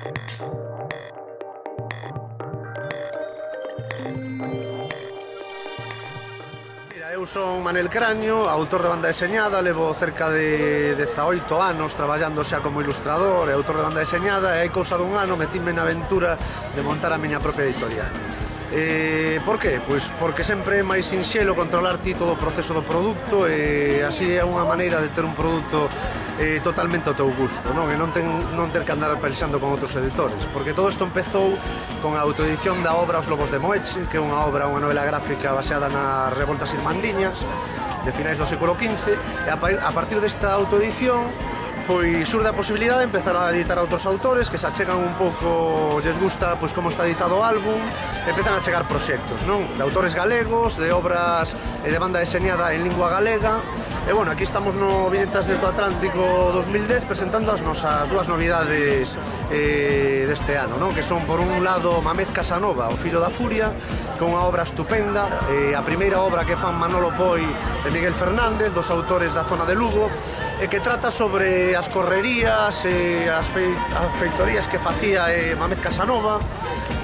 Eu son Manel Craño, autor de banda deseñada, levo cerca de 18 anos traballando xa como ilustrador e autor de banda deseñada, e hai cousa dun ano metíme na aventura de montar a miña propia editorial. Por qué? Pois porque sempre é máis sinxelo controlar ti todo o proceso do produto, e así é unha maneira de ter un produto totalmente ao teu gusto, non? E non ter que andar pensando con outros editores, porque todo isto empezou con a autoedición da obra Os Lobos de Moeche, que é unha obra, unha novela gráfica baseada nas revoltas irmandiñas de finais do século XV, e a partir desta autoedición pois surde a posibilidade de empezar a editar a outros autores que se achegan un pouco, lles gusta pois como está editado o álbum, empezan a chegar proxectos, non? De autores galegos, de obras de banda deseñada en lingua galega. E bueno, aquí estamos no Viñetas desde o Atlántico 2010 presentando as nosas dúas novidades deste ano, non? Que son, por un lado, Mamez Casanova, o fillo da furia, que é unha obra estupenda, a primeira obra que fan Manolo Poi e Miguel Fernández, dos autores da zona de Lugo, e que trata sobre as correrías e as feitorías que facía Mamez Casanova,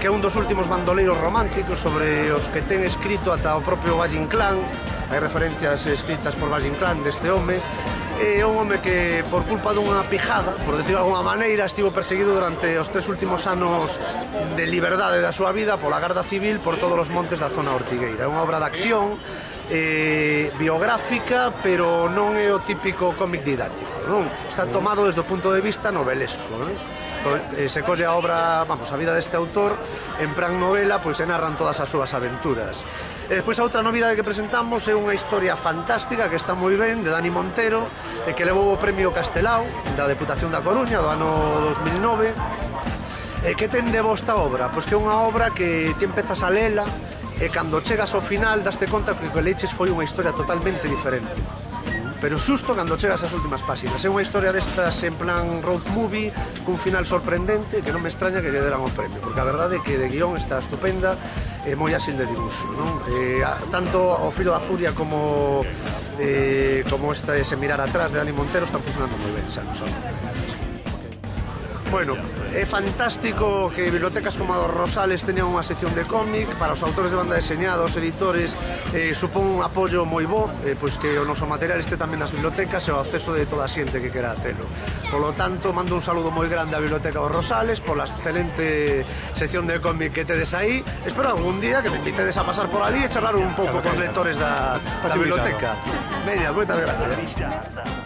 que é un dos últimos bandoleiros románticos sobre os que ten escrito ata o propio Valle Inclán. Hai referencias escritas por Valle Inclán deste home. É un home que, por culpa dunha pijada, por decirlo de alguna maneira, estivo perseguido durante os 3 últimos anos de liberdade da súa vida pola Garda Civil por todos os montes da zona ortigueira. É unha obra de acción biográfica, pero non é o típico cómic didáctico, non? Está tomado desde o punto de vista novelesco, non? Se colle a obra, vamos, a vida deste autor en plan novela, pois se narran todas as súas aventuras. E despois a outra novidade que presentamos é unha historia fantástica que está moi ben, de Dani Montero, e que levou o premio Castelao da Deputación da Coruña do ano 2009. E que ten de bo esta obra? Pois que é unha obra que ti empezas a lela e cando chegas ao final daste conta que o que leches foi unha historia totalmente diferente, pero xusto cando chegas ás últimas páxinas. É unha historia destas en plan road movie, cun final sorprendente, que non me extraña que lle deran o premio, porque a verdade é que de guión está estupenda e moi áxil de dibuixo, non? Tanto o Filo da Furia como este Se mirar atrás de Dani Montero están funcionando moi ben, xa non son. Bueno, é fantástico que bibliotecas como a dos Rosales teñan unha sección de cómic para os autores de banda deseñada, os editores, supón un apoio moi bo, pois que o noso material este tamén nas bibliotecas e o acceso de toda a xente que quera telo. Polo tanto, mando un saludo moi grande á Biblioteca dos Rosales pola excelente sección de cómic que tedes aí. Espero algún día que me invitedes a pasar por ali e charlar un pouco cos lectores da biblioteca. Veña, moitas gracias.